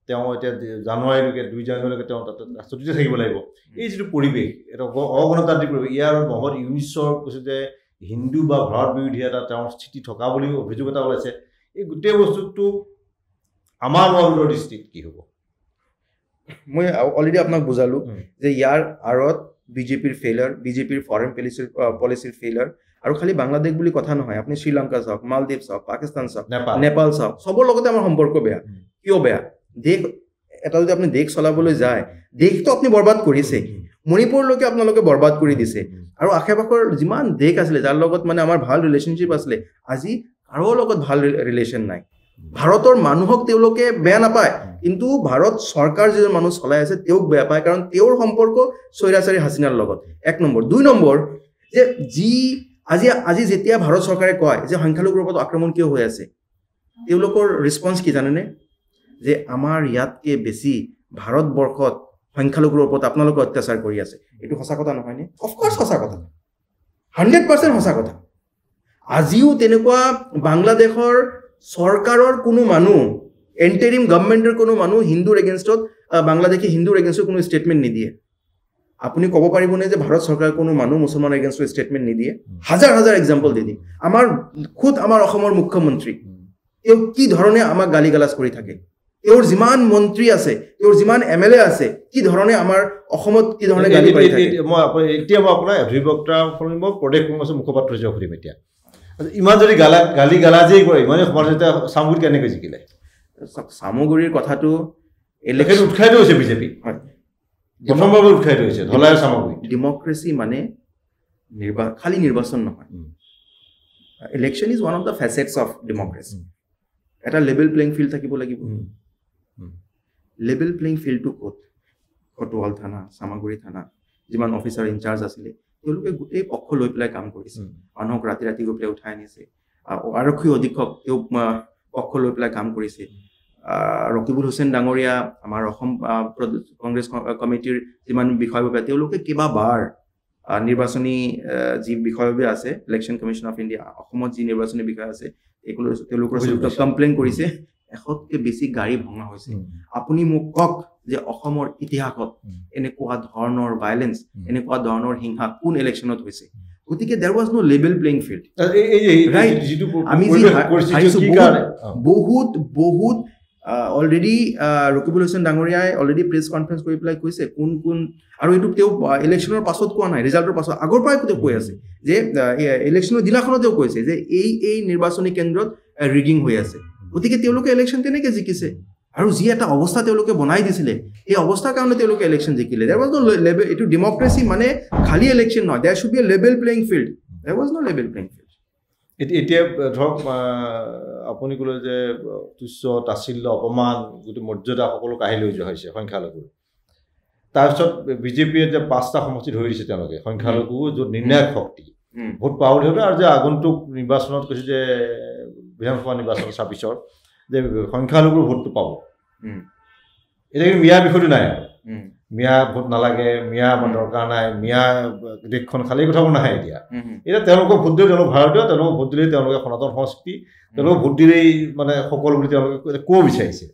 তেওঁ এতিয়া জানুৱাৰীলৈকে 2 জানুৱাৰীলৈকে তেওঁ তাতে ৰাষ্ট্ৰপতিতে থাকিব লাগিব এই যিটো পৰিৱেশ এটা অগণতান্ত্ৰিক পৰিৱেশ ইয়াৰ মহৎ ইউনিছৰ কৈছে যে হিন্দু বা ভাৰত বিৰোধী এটা তেওঁৰ স্থিতি থকা বুলি অভিযোগ এটা ওলাইছে এই গোটেই বস্তুটো আমাৰ মহলৰ দৃষ্টিত কি হ'ব মই অলৰেডি আপোনাক বুজালো যে ইয়াৰ আৰত বিজেপিৰ ফেইলাৰ বিজেপিৰ ফৰেন পলিচিৰ ফেইলাৰ আৰু খালি বাংলাদেশ বুলি কথা নহয় আপুনি শ্ৰীলংকা চাওক মালদ্বীপ চাওক পাকিস্তান চাওক নেপাল চাওক সবৰ লগতে আমাৰ সম্পৰ্ক বেয়া কিয় বেয়া দেশ এটা যদি আপুনি দেশ চলাবলৈ যায় দেশটো আপুনি বৰবাদ কৰিছে মণিপুৰলৈকে আপোনালোকে বৰবাদ কৰি দিছে আৰু আশে-পাশৰ যিমান দেশ আছিলে যাৰ লগত মানে আমাৰ ভাল ৰিলেশ্যনশ্বিপ আছিলে আজি কাৰো লগত ভাল ৰিলেশ্যন নাই ভাৰতৰ মানুহক তেওঁলোকে বেয়া নাপায় কিন্তু ভাৰত চৰকাৰ যিজন মানুহ চলাই আছে তেওঁক বেয়া পায় কাৰণ তেওঁৰ সম্পৰ্ক স্বৈৰাচাৰী হাসিনাৰ লগত 1 নম্বৰ 2 নম্বৰ যে আজি যেতিয়া ভাৰত চৰকাৰে কয় যে সংখ্যালঘুৰ ওপৰত আক্ৰমণ কিয় হৈ আছে তেওঁলোকৰ ৰেসপন্স কি জানেনে যে আমাৰ ইয়াতকে বেছি ভাৰতবৰ্ষত সংখ্যালঘুৰ ওপৰত আপোনালোকে অত্যাচাৰ কৰি আছে এইটো সঁচা কথা নহয় নে অফক'ৰ্স সঁচা কথা 100% সঁচা কথা আজিও তেনেকুৱা বাংলাদেশৰ চৰকাৰৰ কোনো মানুহ এন্টাৰিম গভৰ্ণমেণ্টৰ কোনো মানুহ হিন্দুৰ এগেইনষ্টত বাংলাদেশী হিন্দুৰ এগেইনষ্টত কোনো ষ্টেটমেণ্ট নিদিয়ে আপুনি ক'ব পাৰিবনে যে ভাৰত চৰকাৰৰ কোনো মানুহ মুছলমানৰ এগেইনষ্টত ষ্টেটমেণ্ট নিদিয়ে হাজাৰ এক্সাম্পল দি দিম আমাৰ অসমৰ মুখ্যমন্ত্ৰী তেওঁ কি ধৰণে আমাক গালিগালাজ কৰি থাকে তেওঁৰ যিমান মন্ত্ৰী আছে তেওঁৰ যিমান এমএলএ আছে কি ধৰণে আমাৰ অসমত কি ধৰণে গালি পাৰি থাকে মই আপোনাৰ অধিবক্তা প্ৰদেশ কংগ্ৰেছৰ মুখপাত্ৰ হিচাপে সুধিম এতিয়া ইমান যদি গালি-গালাজেই কৰে ইমানে সমাজতে সামগ্ৰী কেনেকৈ জিকিলে সামগ্ৰীৰ কথাটো ইলেকশ্যন উৎখাইতো হৈছে বিজেপি হয় প্ৰথমবাৰ উৎখাইতো হৈছে ধলাই সামগ্ৰী ডেমক্ৰেসি মানে খালি নিৰ্বাচন নহয় election is one of the facets of democracy এটা লেভেল প্লেইং ফিল্ড থাকিব লাগিব লেভেল প্লেইং ফিল্ডটো ক'ত কটৱাল থানা চামাগুৰি থানা যিমান অফিচাৰ ইনচাৰ্জ আছিলে তেওঁলোকে গোটেই পক্ষ লৈ পেলাই কাম কৰিছে মানুহক ৰাতি ৰাতি গৈ পেলাই উঠাই আনিছে আৰক্ষী অধীক্ষক তেওঁ পক্ষ লৈ পেলাই কাম কৰিছে ৰকিবুল হুছেইন ডাঙৰীয়া আমাৰ অসম কংগ্ৰেছ কমিটিৰ যিমান বিষয়ববীয়া তেওঁলোকে কেইবাবাৰ নিৰ্বাচনী যি বিষয়ববীয়া আছে ইলেকশ্যন কমিশ্যন অফ ইণ্ডিয়া অসমত যি নিৰ্বাচনী বিষয় আছে তেওঁলোকৰ কমপ্লেইন কৰিছে 100তকৈ বেছি গাড়ী ভঙা হৈছে আপুনি মোক কওক যে অসমৰ ইতিহাসত এনেকুৱা ধৰণৰ ভাইলেন্স এনেকুৱা ধৰণৰ হিংসা কোন ইলেকশ্যনত হৈছে গতিকে there was no level playing field আমি বহুত অলৰেডি ৰকিবুল হুছেইন ডাঙৰীয়াই অলৰেডি প্ৰেছ কনফাৰেন্স কৰি পেলাই কৈছে কোন আৰু এইটো তেওঁ ইলেকশ্যনৰ পাছত কোৱা নাই ৰিজাল্টৰ পাছত আগৰ পৰাই তেওঁ কৈ আছে যে ইলেকশ্যনৰ দিনাখনত তেওঁ কৈছে যে এই নিৰ্বাচনী কেন্দ্ৰত ৰিগিং হৈ আছে গতিকে তেওঁলোকে ইলেকশ্যন তেনেকে জিকিছে আৰু যি এটা অৱস্থা তেওঁলোকে বনাই দিছিলে এই অৱস্থাৰ কাৰণে তেওঁলোকে ইলেকশ্যন জিকিলে দেয়াৰ ৱাজ নো লেভেল এইটো ডেমক্ৰেচি মানে খালী ইলেকশ্যন নহয় there should be a level playing field there was no level playing field এতিয়া ধৰক আপুনি ক'লে যে তুচ্ছ তাচ্ছিল্য অপমান গোটেই মৰ্যাদা সকলো কাঢ়ি লৈ যোৱা হৈছে সংখ্যালঘুৰ তাৰপিছত বিজেপিয়ে যে 5টা সমষ্টি ধৰি দিছে তেওঁলোকে সংখ্যালঘু য'ত নিৰ্ণায়ক শক্তি ভোট পাবলৈ হবে আৰু যে আগন্তুক নিৰ্বাচনত কৈছে যে বিধানসভা নিৰ্বাচনৰ 26ৰ যে সংখ্যালঘুৰ ভোটটো পাব এতিয়া কিন্তু মিয়া বিষয়টো নাই মিয়া ভোট নালাগে মিয়া আমাৰ দৰকাৰ নাই মিয়া দেশখন খালী কথাবোৰ নাহে এতিয়া তেওঁলোকক ভোট দিলে তেওঁলোক ভাৰতীয় তেওঁলোকক ভোট দিলেই তেওঁলোকে সনাতন সংস্কৃতি তেওঁলোকক ভোট দিলেই মানে সকলো বুলি তেওঁলোকে ক'ব বিচাৰিছে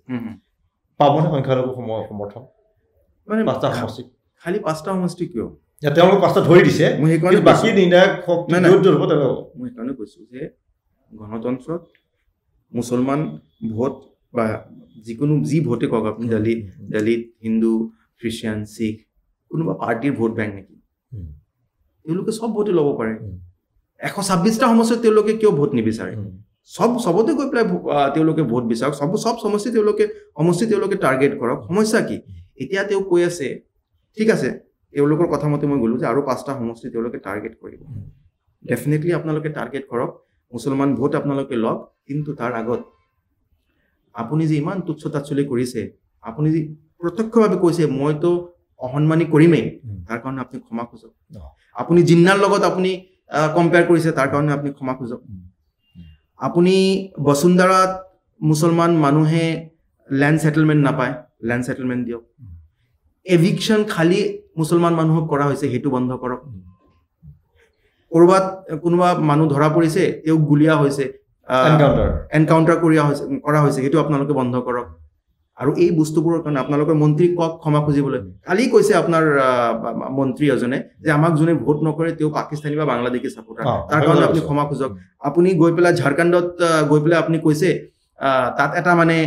পাবনে সংখ্যালঘু সমৰ্থন মানে 5টা সমষ্টি খালী 5টা সমষ্টি কিয় তেওঁলোকে 5টা ধৰি দিছে বাকী নিৰ্ণায়ক শক্তি হ'ব তেওঁলোকক মই সেইকাৰণে কৈছোঁ যে গণতন্ত্ৰত মুছলমান ভোট বা যিকোনো যি ভোটে কওক আপুনি দলিত হিন্দু খ্ৰীষ্টিয়ান শিখ কোনোবা পাৰ্টিৰ ভোট বেংক নেকি তেওঁলোকে চব ভোটে ল'ব পাৰে 126টা সমষ্টিত তেওঁলোকে কিয় ভোট নিবিচাৰে চবতে গৈ পেলাই তেওঁলোকে ভোট বিচাৰক চব সমষ্টি তেওঁলোকে টাৰ্গেট কৰক সমস্যা কি এতিয়া তেওঁ কৈ আছে ঠিক আছে তেওঁলোকৰ কথা মতে মই গ'লোঁ যে আৰু 5টা সমষ্টি তেওঁলোকে টাৰ্গেট কৰিব ডেফিনেটলি আপোনালোকে টাৰ্গেট কৰক মুছলমান ভোট আপোনালোকে লওক কিন্তু তাৰ আগত আপুনি যে ইমান তুচ্ছ তাচ্ছিল্য কৰিছে আপুনি যে প্ৰত্যক্ষভাৱে কৈছে মইতো অসন্মানী কৰিমেই তাৰ কাৰণে আপুনি ক্ষমা খোজক আপুনি জিন্নাৰ লগত আপুনি কম্পেয়াৰ কৰিছে তাৰ কাৰণে আপুনি ক্ষমা খোজক আপুনি বসুন্ধৰাত মুছলমান মানুহে ল্যান্ড সেটেলমেন্ট নাপায় ল্যান্ড সেটেলমেন্ট দিয়ক এভিকশন খালি মুছলমান মানুহক কৰা হৈছে হেতু বন্ধ কৰক কৰবাত কোনোবা মানুহ ধৰা পৰিছে তেওঁ গুলিয়া হৈছে এনকাউন্টাৰ কৰা হৈছে হেতু আপোনালোকে বন্ধ কৰক আৰু এই বস্তুবোৰৰ কাৰণে আপোনালোকৰ মন্ত্ৰীক কক ক্ষমা খুজিবলৈ কালি কৈছে আপোনাৰ মন্ত্ৰী এজনে যে আমাক যোনে ভোট নকৰে তেওঁ পাকিস্তানী বা বাংলাদেশী সাপোৰ্টাৰ তাৰ কাৰণে আপুনি ক্ষমা খুজক আপুনি গৈ পেলাই ঝাৰখণ্ডত গৈ পেলাই আপুনি কৈছে তাত এটা মানে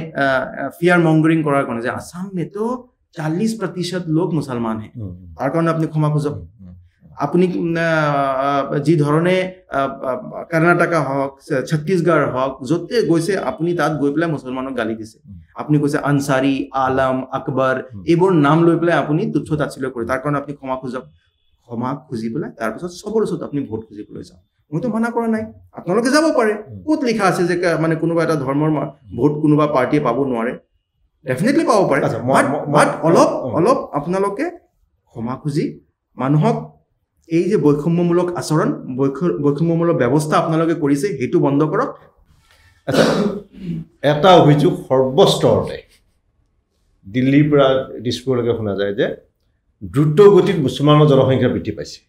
ফিয়াৰ মংগৰিং কৰাৰ কাৰণে যে আসাম মে তো 40% লোক মুছলমান হে তাৰ কাৰণে আপুনি ক্ষমা খুজক আপুনি যি ধৰণে কৰ্ণাটকা হওক ছত্তীশগড় হওক যতে গৈছে আপুনি তাত গৈ পেলাই মুছলমানক গালি দিছে আপুনি কৈছে আনসাৰী আলম আকবৰ এইবোৰ নাম লৈ পেলাই আপুনি তুচ্ছ তাচ্ছিল্য কৰে তাৰ কাৰণে আপুনি ক্ষমা খুজক ক্ষমা খুজি পেলাই তাৰপিছত চবৰ ওচৰত আপুনি ভোট খুজিবলৈ যাওক মইতো মানা কৰা নাই আপোনালোকে যাব পাৰে ক'ত লিখা আছে যে মানে কোনোবা এটা ধৰ্মৰ ভোট কোনোবা পাৰ্টিয়ে পাব নোৱাৰে ডেফিনেটলি পাব পাৰে বাট অলপ আপোনালোকে ক্ষমা খুজি মানুহক এই যে বৈষম্যমূলক আচৰণ বৈষম্যমূলক ব্যৱস্থা আপোনালোকে কৰিছে হেতু বন্ধ কৰক এটা অভিযোগ সৰ্বস্তৰতে দিল্লীৰ পৰা দিছপুৰলৈকে শুনা যায় যে দ্ৰুত গতিত মুছলমানৰ জনসংখ্যা বৃদ্ধি পাইছে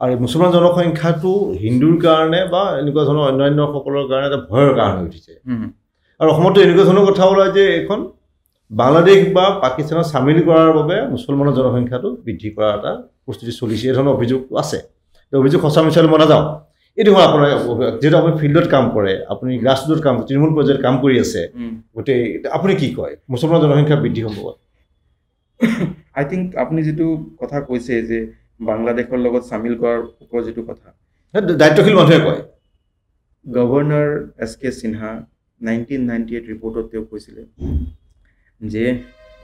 আৰু মুছলমান জনসংখ্যাটো হিন্দুৰ কাৰণে বা এনেকুৱা ধৰণৰ অন্যান্য সকলৰ কাৰণে এটা ভয়ৰ কাৰণ হৈ উঠিছে আৰু অসমতো এনেকুৱা ধৰণৰ কথা ওলায় যে এখন বাংলাদেশ বা পাকিস্তানত চামিল কৰাৰ বাবে মুছলমানৰ জনসংখ্যাটো বৃদ্ধি কৰাৰ এটা প্ৰস্তুতি চলিছে এই ধৰণৰ অভিযোগ আছে এই অভিযোগ সঁচা মিছালৈ মই নাযাওঁ এইটো হ'ল আপোনাৰ যিহেতু আপুনি ফিল্ডত কাম কৰে আপুনি গ্ৰাছৰুট কাম তৃণমূল পৰ্যায়ত কাম কৰি আছে গোটেই আপুনি কি কয় মুছলমান জনসংখ্যা বৃদ্ধি সম্ভৱত আই থিংক আপুনি যিটো কথা কৈছে যে বাংলাদেশৰ লগত চামিল কৰাৰ ওপৰত যিটো কথা দায়িত্বশীল মানুহে কয় গভৰ্ণৰ SK সিনহা 1998 ৰিপৰ্টত তেওঁ কৈছিলে যে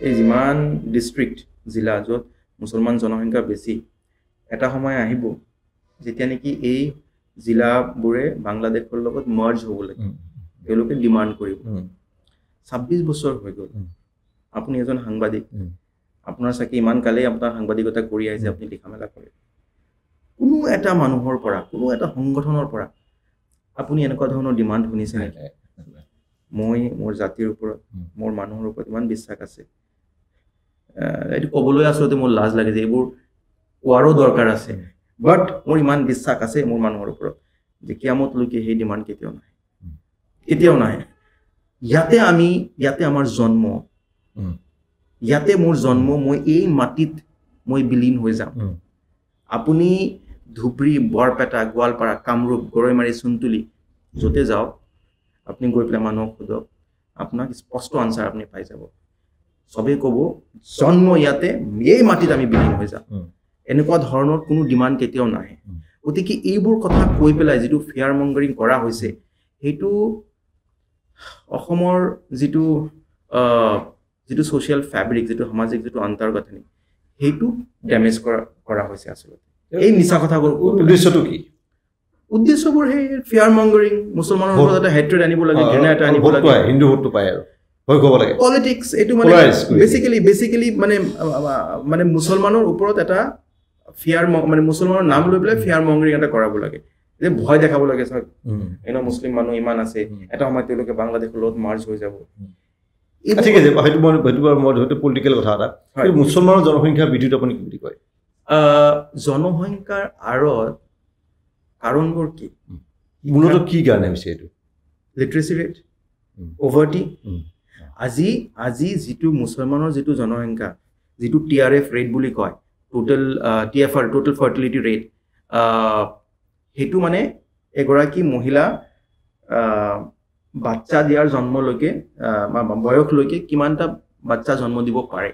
এই যিমান ডিষ্ট্ৰিক্ট জিলা য'ত মুছলমান জনসংখ্যা বেছি এটা সময় আহিব যেতিয়া নেকি এই জিলাবোৰে বাংলাদেশৰ লগত মাৰ্জ হ'ব লাগে তেওঁলোকে ডিমাণ্ড কৰিব 26 বছৰ হৈ গ'ল আপুনি এজন সাংবাদিক আপোনাৰ চাগে ইমান কালেই আপোনাৰ সাংবাদিকতা কৰি আহিছে, আপুনি লিখা মেলা কৰে, কোনো এটা মানুহৰ পৰা, কোনো এটা সংগঠনৰ পৰা আপুনি এনেকুৱা ধৰণৰ ডিমাণ্ড শুনিছে নেকি? মই মোৰ জাতিৰ ওপৰত, মোৰ মানুহৰ ওপৰত ইমান বিশ্বাস আছে, এইটো ক'বলৈ আচলতে মোৰ লাজ লাগে যে এইবোৰ কোৱাৰো দৰকাৰ আছে, বাট মোৰ ইমান বিশ্বাস আছে মোৰ মানুহৰ ওপৰত যে কিয়ামতলৈকে সেই ডিমাণ্ড কেতিয়াও নাহে, কেতিয়াও নাহে। ইয়াতে আমাৰ জন্ম, ইয়াতে মোৰ জন্ম, মই এই মাটিত মই বিলীন হৈ যাম। আপুনি ধুবুৰী, বৰপেটা, গোৱালপাৰা, কামৰূপ, গৰৈমাৰী, চুনতুলি য'তে যাওক, আপুনি গৈ পেলাই মানুহক সোধক, আপোনাক স্পষ্ট আনচাৰ আপুনি পাই যাব। চবেই ক'ব জন্ম ইয়াতে, এই মাটিত আমি বিলীন হৈ যাম। এনেকুৱা ধৰণৰ কোনো ডিমাণ্ড কেতিয়াও নাহে। গতিকে এইবোৰ কথা কৈ পেলাই যিটো ফেয়াৰ মংগাৰিং কৰা হৈছে, সেইটো অসমৰ যিটো ছ'চিয়েল ফেব্ৰিক, যিটো সামাজিক যিটো অন্তৰ্গাঁথনি, সেইটো ডেমেজ কৰা হৈছে আচলতে। এই মিছা কথাবোৰ উদ্দেশ্যটো কি? উদ্দেশ্যবোৰ সেই ফেয়াৰ মংগাৰিং, মুছলমানৰ ওপৰত এটা হেট্ৰেড আনিব লাগে, ঘৃণা এটা আনিব লাগে, হিন্দু ভোটটো পায় আৰু ভয় খাব লাগে, পলিটিক্স। এইটো মানে বেচিকেলি মানে মুছলমানৰ ওপৰত এটা ফেয়াৰ, মানে মুছলমানৰ নাম লৈ পেলাই ফেয়াৰ মংগাৰিং এটা কৰাব লাগে, যে ভয় দেখাব লাগে, চাওক মুছলিম মানুহ ইমান আছে, এটা সময়ত তেওঁলোকে বাংলাদেশৰ লগত মাৰ্জ হৈ যাব। ঠিক আছে, সেইটো মই হয়তো পলিটিকেল কথা এটা। মুছলমানৰ জনসংখ্যা বৃদ্ধিত আপুনি কি বুলি কয়? জনসংখ্যাৰ আঁৰত কাৰণবোৰ কি? মূলতঃ কি কাৰণে হৈছে এইটো? লিটাৰেচি ৰেট, পভাৰ্টি। আজি যিটো মুছলমানৰ যিটো জনসংখ্যা, যিটো TRF ৰেট বুলি কয়, total TFR, total fertility rate, সেইটো মানে এগৰাকী মহিলা বাচ্চা দিয়াৰ জন্মলৈকে, বয়সলৈকে কিমানটা বাচ্চা জন্ম দিব পাৰে,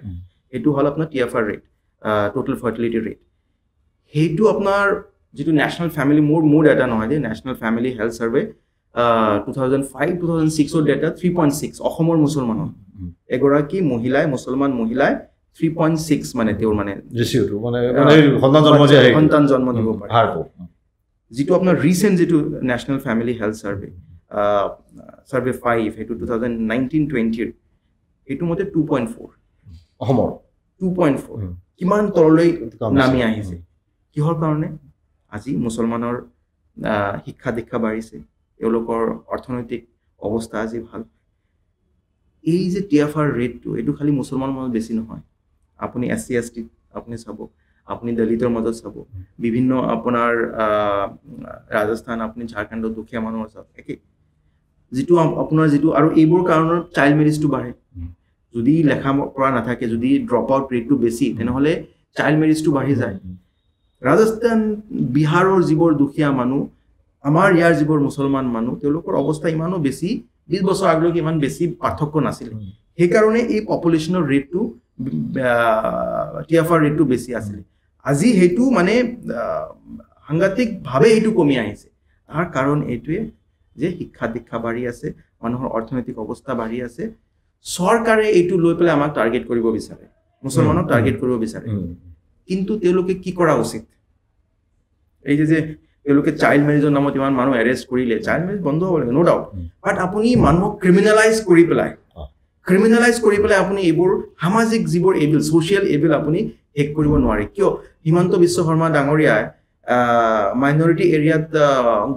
সেইটো হ'ল আপোনাৰ TFR rate, total fertility rate. সেইটো আপোনাৰ যিটো নেশ্যনেল ফেমিলি, মোৰ ডাটা নহয় দেই, national family health survey 2005-2006 data 3.6 অসমৰ মুছলমানৰ এগৰাকী মুছলমান মহিলাই 3.6 মানে তেওঁৰ মানে সন্তান জন্ম দিব পাৰে। যিটো আপোনাৰ ৰিচেণ্ট যিটো national family health survey, survey 5, সেইটো 2019-20 সেইটো মতে 2.4 অসমৰ 2.4 কিমান তললৈ নামি আহিছে। কিহৰ কাৰণে? আজি মুছলমানৰ শিক্ষা দীক্ষা বাঢ়িছে, তেওঁলোকৰ অৰ্থনৈতিক অৱস্থা আজি ভাল। এই যে TFR ৰেটটো, এইটো খালি মুছলমানৰ মাজত বেছি নহয়, আপুনি SC ST আপুনি চাব, আপুনি দলিতৰ মাজত চাব, বিভিন্ন আপোনাৰ ৰাজস্থান, আপুনি ঝাৰখণ্ডত দুখীয়া মানুহৰ চাব একেই। যিটো আপোনাৰ যিটো আৰু এইবোৰ কাৰণত চাইল্ড মেৰিজটো বাঢ়ে। যদি লেখা পঢ়া নাথাকে, যদি ড্ৰপ আউট ৰেটটো বেছি, তেনেহ'লে চাইল্ড মেৰিজটো বাঢ়ি যায়। ৰাজস্থান, বিহাৰৰ যিবোৰ দুখীয়া মানুহ, আমাৰ ইয়াৰ যিবোৰ মুছলমান মানুহ, তেওঁলোকৰ অৱস্থা ইমানো বেছি 20 বছৰ আগলৈকে ইমান বেছি পাৰ্থক্য নাছিলে। সেইকাৰণে এই পপুলেশ্যনৰ ৰেটটো, TFR ৰেটটো বেছি আছিলে। আজি সেইটো মানে সাংঘাতিকভাৱে সেইটো কমি আহিছে। তাৰ কাৰণ এইটোৱে যে শিক্ষা দীক্ষা বাঢ়ি আছে, মানুহৰ অৰ্থনৈতিক অৱস্থা বাঢ়ি আছে। চৰকাৰে এইটো লৈ পেলাই আমাক টাৰ্গেট কৰিব বিচাৰে, মুছলমানক টাৰ্গেট কৰিব বিচাৰে। কিন্তু তেওঁলোকে কি কৰা উচিত? এই যে তেওঁলোকে চাইল্ড মেৰিজৰ নামত ইমান মানুহ এৰেষ্ট কৰিলে, চাইল্ড মেৰিজ বন্ধ হ'ব লাগে, ন' ডাউট। বাট আপুনি মানুহক ক্ৰিমিনেলাইজ কৰি পেলাই আপুনি এইবোৰ সামাজিক যিবোৰ এভিল, ছ'চিয়েল এভিল আপুনি শেষ কৰিব নোৱাৰে। কিয়? হিমন্ত বিশ্ব শৰ্মা ডাঙৰীয়াই মাইনৰিটি এৰিয়াত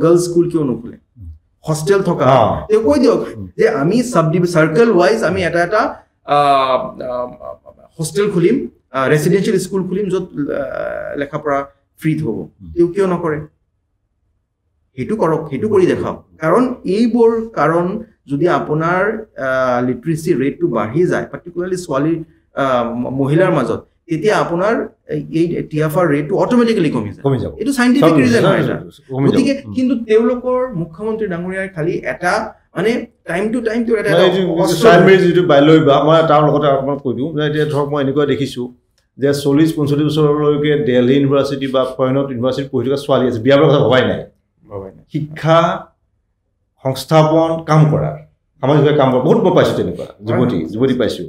গাৰ্লছ স্কুল কিয় নোখোলে? হোষ্টেল থকা, তেওঁ কৈ দিয়ক যে আমি চাৰ্কেল ৱাইজ আমি এটা হোষ্টেল খুলিম, ৰেচিডেঞ্চিয়েল স্কুল খুলিম, য'ত লেখা পঢ়া ফ্ৰী হ'ব। তেওঁ কিয় নকৰে? সেইটো কৰক, সেইটো কৰি দেখাওক। কাৰণ এইবোৰ কাৰণ যদি আপোনাৰ লিটাৰেচি ৰেটটো বাঢ়ি যায়, পাৰ্টিকুলাৰলি মহিলাৰ মাজত, তেতিয়া আপোনাৰ এই TFR ৰেটটো অট'মেটিকেলি কমি যাব। এইটো চাইণ্টিফিক ৰিজন হয় এটা। গতিকে কিন্তু তেওঁলোকৰ মুখ্যমন্ত্ৰী ডাঙৰীয়াই খালি এটা মানে টাইম টু টাইম তেওঁৰ যিটো বাল্য বিবাহ, মই তাৰ লগতে আপোনাক কৈ দিওঁ যে এতিয়া ধৰক মই এনেকুৱা দেখিছোঁ যে 40-45 বছৰলৈকে দিল্লী ইউনিভাৰ্চিটি বা ফৰেইনত ইউনিভাৰ্চিটিত পঢ়ি থকা ছোৱালী আছে, বিয়াৰ কথা ভবাই নাই। শিক্ষা সংস্থাপন কাম কৰাৰ, সামাজিকভাৱে কাম কৰা বহুত মই পাইছোঁ, তেনেকুৱা যুৱতী পাইছোঁ।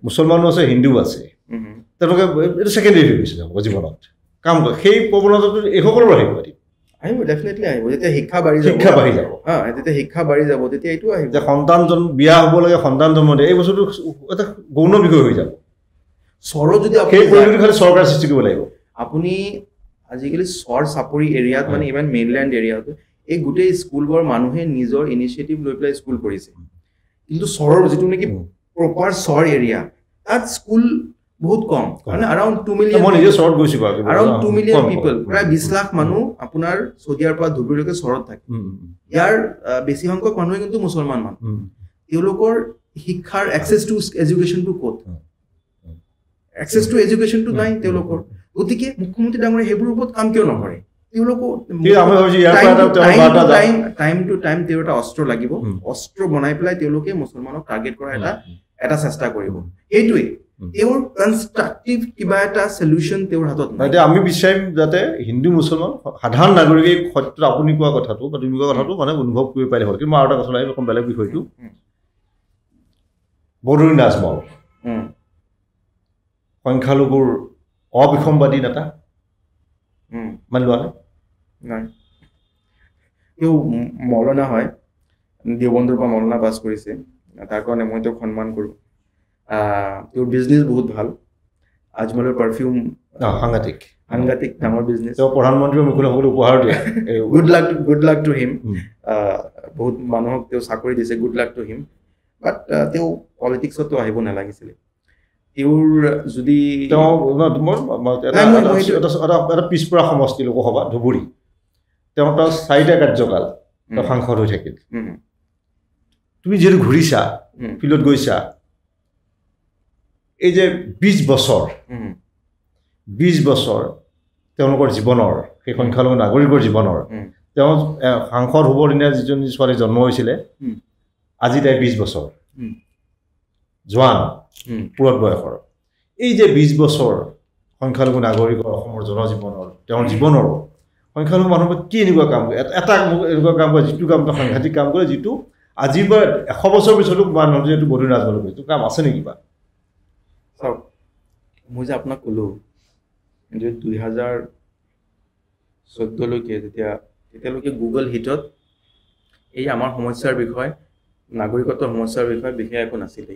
মুছলমানো আছে, হিন্দুও আছে। তেওঁলোকে এইটো ছেকেণ্ডেৰী হৈ গৈছে জীৱনত কাম কৰে। সেই প্ৰৱণতাটো এইসকলৰ আহিব, ডেফিনেটলি আহিব। যেতিয়া শিক্ষা বাঢ়ি যাব, যেতিয়া শিক্ষা বাঢ়ি যাব, তেতিয়া এইটো আহিব যে সন্তান বিয়া হ'ব লাগে, সন্তান জন্ম দিয়ে। এই বস্তুটো এটা গৌণ বিষয় হৈ যাব। চহৰত যদি সেই পৰিৱেশটো খালি চৰকাৰে সৃষ্টি কৰিব লাগিব আপুনি আজিকালি চৰ চাপৰি এৰিয়াত মানে ইভেন মেইনলেণ্ড এৰিয়াত এই গোটেই স্কুলবোৰ মানুহে নিজৰ ইনিচিয়েটিভ লৈ পেলাই স্কুল কৰিছে কিন্তু চহৰৰ যিটো নেকি প্ৰপাৰ চৰ এৰিয়া তাত স্কুল বহুত কম মানে around 2 million মই নিজে চহৰত গৈছো বাৰু around 2 million people প্ৰায় 20 লাখ মানুহ আপোনাৰ চৌদিয়াৰ পৰা ধুবুৰীলৈকে চহৰত থাকে ইয়াৰ বেছি সংখ্যক মানুহে কিন্তু মুছলমান মানুহ তেওঁলোকৰ শিক্ষাৰ এক্সেছ টু এডুকেশ্যনটো ক'ত এক্সেছ টু এডুকেশ্যনটো নাই তেওঁলোকৰ গতিকে মুখ্যমন্ত্ৰী ডাঙৰে সেইবোৰৰ ওপৰত কাম কিয় নকৰে তেওঁলোকৰ টাইম টু টাইম তেওঁ এটা অস্ত্ৰ লাগিব অস্ত্ৰ বনাই পেলাই তেওঁলোকে মুছলমানক টাৰ্গেট কৰা এটা চেষ্টা কৰিব এইটোৱে তেওঁৰ কনষ্ট্ৰাকটিভ কিবা এটা সলিউশন তেওঁৰ হাতত নাই এতিয়া আমি বিচাৰিম যাতে হিন্দু মুছলমান সাধাৰণ নাগৰিকে সত্য আপুনি কোৱা কথাটো বা তুমি কোৱা কথাটো মানে অনুভৱ কৰিব পাৰিলে হয় কিন্তু মই আৰু এটা কথা লাগিব অকণ বেলেগ বিষয়টো বদৰুদ্দিন আজমল সংখ্যালঘুৰ অবিসম্বাদী নেতা মানি লোৱা নাই তেওঁ মৌলানা হয় দেওবন্দৰ পৰা মৌলানা পাছ কৰিছে তাৰ কাৰণে মই তেওঁক সন্মান কৰোঁ তেওঁৰ বিজনেছ বহুত ভাল আজমলৰ পাৰফিউম সাংঘাতিক ডাঙৰ বিজনেছ তেওঁ প্ৰধানমন্ত্ৰীৰ মুখলৈ উপহাৰ দিয়ে গুড লাক টু হিম বহুত মানুহক তেওঁ চাকৰি দিছে good luck to him but তেওঁ পলিটিক্সতো আহিব নালাগিছিলে তেওঁৰ যদি এটা পিছপৰা সমষ্টি লোকসভা ধুবুৰী তেওঁ 4টা কাৰ্যকাল তেওঁ সাংসদ হৈ থাকিল তুমি যিহেতু ঘূৰিছা ফিল্ডত গৈছা এই যে 20 বছৰ তেওঁলোকৰ জীৱনৰ সেই সংখ্যালঘু নাগৰিকৰ জীৱনৰ তেওঁ সাংসদ হ'বৰ দিনা যিজনী ছোৱালী জন্ম হৈছিলে আজি তাই 20 বছৰ জোৱান পুৰত বয়সৰ এই যে 20 বছৰ সংখ্যালঘু নাগৰিকৰ অসমৰ জনজীৱনৰ তেওঁৰ জীৱনৰ সংখ্যালঘু মানুহৰ কি এনেকুৱা কাম কৰে এটা এনেকুৱা কাম কৰে যিটো কাম সাংঘাতিক কাম কৰে যিটো আজিৰ পৰা 100 বছৰ পিছতো মানুহ যিহেতু বদৰুদ্দিন আজমল কৰিছে কাম আছে নেকি বা চাওক মই যে আপোনাক ক'লোঁ যে 2014লৈকে তেতিয়ালৈকে গুগল হিটত এই আমাৰ সমস্যাৰ বিষয়ে নাগৰিকত্বৰ সমস্যাৰ বিষয়ে বিশেষ একো নাছিলে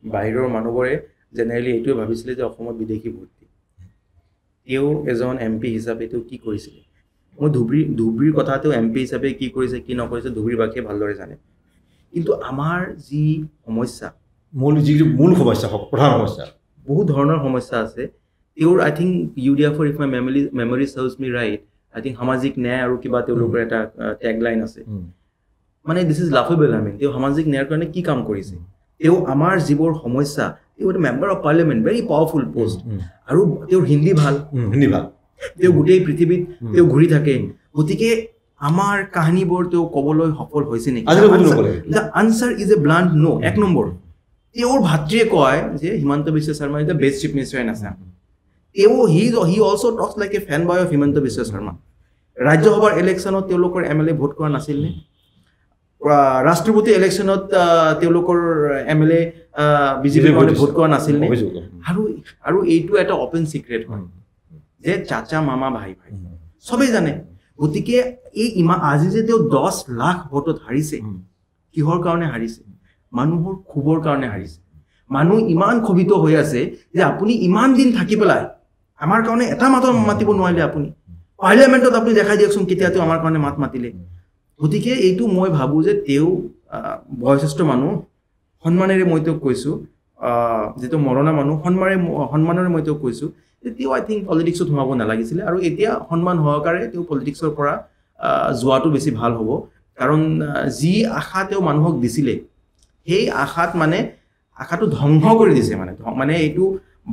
বাহিৰৰ মানুহবোৰে জেনেৰেলি এইটোৱে ভাবিছিলে যে অসমত বিদেশী ভৰ্তি তেওঁ এজন MP হিচাপে তেওঁ কি কৰিছিলে মই ধুবুৰীৰ কথা তেওঁ MP হিচাপে কি কৰিছে কি নকৰিছে ধুবুৰীবাসীয়ে ভালদৰে জানে কিন্তু আমাৰ যি সমস্যা মূল সমস্যা প্ৰধান সমস্যা বহুত ধৰণৰ সমস্যা আছে তেওঁৰ I think UDF if my memory serves me right I think সামাজিক ন্যায় আৰু কিবা তেওঁলোকৰ এটা টেগলাইন আছে মানে দিছ ইজ লাফেবল তেওঁ সামাজিক ন্যায়ৰ কাৰণে কি কাম কৰিছে তেওঁ আমাৰ যিবোৰ সমস্যা তেওঁ এটা member of parliament very powerful post আৰু তেওঁৰ হিন্দী ভাল তেওঁ গোটেই পৃথিৱীত তেওঁ ঘূৰি থাকে গতিকে আমাৰ কাহিনীবোৰ তেওঁ ক'বলৈ সফল হৈছে নেকি the answer is a blunt no 1 number তেওঁৰ ভাতৃয়ে কয় যে Himanta Biswa Sarma is the best chief minister in Assam তেওঁ he also' talks like a fan boy of Himanta Biswa Sarma ৰাজ্যসভাৰ ইলেকশ্যনত তেওঁলোকৰ MLA ভোট কৰা নাছিল নে ৰাষ্ট্ৰপতি ইলেকশ্যনত তেওঁলোকৰ MLA বিজেপিৰ কাৰণে ভোট কৰা নাছিল নে আৰু এইটো এটা অপেন চিক্ৰেট হয় যে চাচা মামা ভাই চবেই জানে গতিকে এই আজি যে তেওঁ 10 লাখ ভোটত হাৰিছে কিহৰ কাৰণে হাৰিছে মানুহৰ ক্ষোভৰ কাৰণে হাৰিছে মানুহ ইমান ক্ষোভিত হৈ আছে যে আপুনি ইমান দিন থাকি পেলাই আমাৰ কাৰণে এটা মাত্ৰ মাতিব নোৱাৰিলে আপুনি পাৰ্লিয়ামেণ্টত আপুনি দেখাই দিয়কচোন কেতিয়া তেওঁ আমাৰ কাৰণে মাত মাতিলে গতিকে এইটো মই ভাবোঁ যে তেওঁ বয়োজ্যেষ্ঠ মানুহ সন্মানেৰে মই তেওঁক কৈছোঁ যিটো মৰণা মানুহ সন্মানেৰে মই তেওঁক কৈছোঁ যে তেওঁ আই থিংক পলিটিক্সত সোমাব নালাগিছিলে আৰু এতিয়া সন্মান সহকাৰে তেওঁ পলিটিক্সৰ পৰা যোৱাটো বেছি ভাল হ'ব কাৰণ যি আশা তেওঁ মানুহক দিছিলে সেই আশাটো ধ্বংস কৰি দিছে মানে এইটো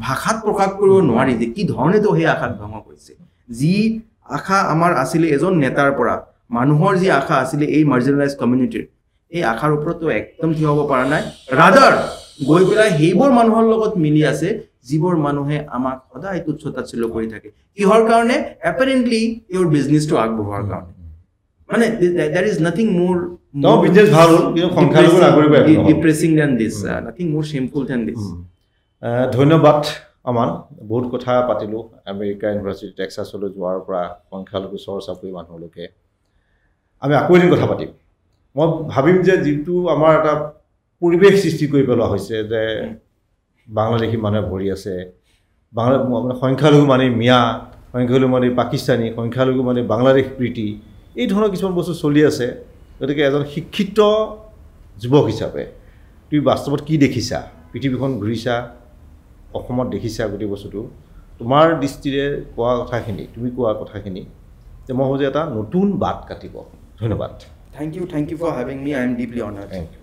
ভাষাত প্ৰকাশ কৰিব নোৱাৰি যে কি ধৰণে তেওঁ সেই আশাক ধ্বংস কৰিছে যি আশা আমাৰ আছিলে এজন নেতাৰ পৰা মানুহৰ যি আশা আছিলে এই মাৰ্জিনেলাইজ কমিউনিটিৰ এই আশাৰ ওপৰতো একদম থিয় হ'ব পৰা নাই ৰাদাৰ গৈ পেলাই সেইবোৰ মানুহৰ লগত মিলি আছে যিবোৰ মানুহে আমাক সদায় তুচ্ছ-তাচ্ছিল্য কৰি থাকে কিহৰ কাৰণে এপাৰেণ্টলি তেওঁৰ বিজনেছটো আগবঢ়োৱাৰ কাৰণে মানে there is nothing more business ভাল কিন্তু সংখ্যালঘু নাগৰিক depressing than this nothing more shameful than this ধন্যবাদ আমান বহুত কথা পাতিলো আমেৰিকা ইউনিভাৰ্চিটি টেক্সাছলৈ যোৱাৰ পৰা সংখ্যালঘু চৰ্চাপৰি মানুহলৈকে আমি আকৌ এদিন কথা পাতিম মই ভাবিম যে যিটো আমাৰ এটা পৰিৱেশ সৃষ্টি কৰি পেলোৱা হৈছে যে বাংলাদেশী মানুহে ভৰি আছে মানে সংখ্যালঘু মানে মিয়া সংখ্যালঘু মানে পাকিস্তানী সংখ্যালঘু মানে বাংলাদেশ প্ৰীতি এই ধৰণৰ কিছুমান বস্তু চলি আছে গতিকে এজন শিক্ষিত যুৱক হিচাপে তুমি বাস্তৱত কি দেখিছা পৃথিৱীখন ঘূৰিছা অসমত দেখিছা গোটেই বস্তুটো তোমাৰ দৃষ্টিৰে কোৱা কথাখিনি তুমি কোৱা কথাখিনি যে মই ভাবোঁ যে এটা নতুন বাট কাটিব ধন্যবাদ Thank you for having me. I am deeply honored. Thank you.